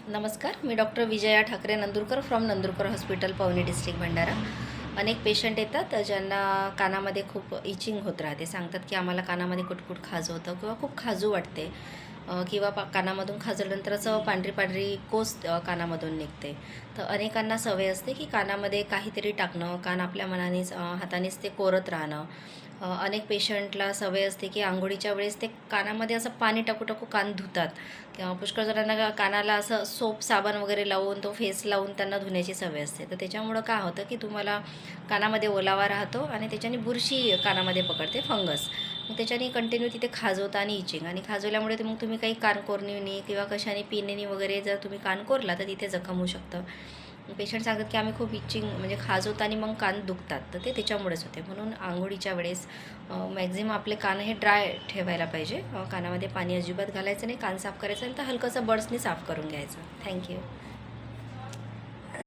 नमस्कार, मी doctor Vijaya Thakre Nandurkar from Nandurkar hospital, Pauni district Bhandara. अनेक पेशंट येतात ज्यांना कानामध्ये खूप इचिंग होत राहते. सांगतात की आम्हाला कानामध्ये कुटकुट खाज होतं किंवा खूप खाजू वाटते किंवा कानामधून खाजल्यानंतर असं पांढरी पांढरी कोस कानामधून निघते. तर अनेकांना सवय असते की कानामध्ये काहीतरी टाकणं, कान आपल्या मनानेच हातानेच ते कोरत राहणं. अनेक पेशंटला सवय असते की अंघोळीच्या वेळेस ते कानामध्ये असं पाणी टाकू टाकू कान धुतात किंवा पुष्कळ जणांना कानाला असं सोप साबण वगैरे लावून तो फेस लावून त्यांना धुण्याची सवय असते. तर त्याच्यामुळं काय होतं की तुम्हाला कानामध्ये ओलावा राहतो आणि त्याच्याने बुरशी कानामध्ये पकडते, फंगस. मग त्याच्याने कंटिन्यू तिथे खाजवतं आणि इचिंग, आणि खाजवल्यामुळे मग तुम्ही काही कानकोरणी किंवा कशाने पिनेनी वगैरे जर तुम्ही कान कोरला तर तिथे जखम होऊ शकतं. पेशंट सांगतात की आम्ही खूप इचिंग म्हणजे खाजवतं आणि मग कान दुखतात. तर ते त्याच्यामुळेच होते. म्हणून अंघोळीच्या वेळेस मॅक्झिमम आपले कान हे ड्राय ठेवायला पाहिजे. कानामध्ये पाणी अजिबात घालायचं नाही, कान साफ करायचं आणि तर हलकंसं बड्सनी साफ करून घ्यायचं. थँक्यू.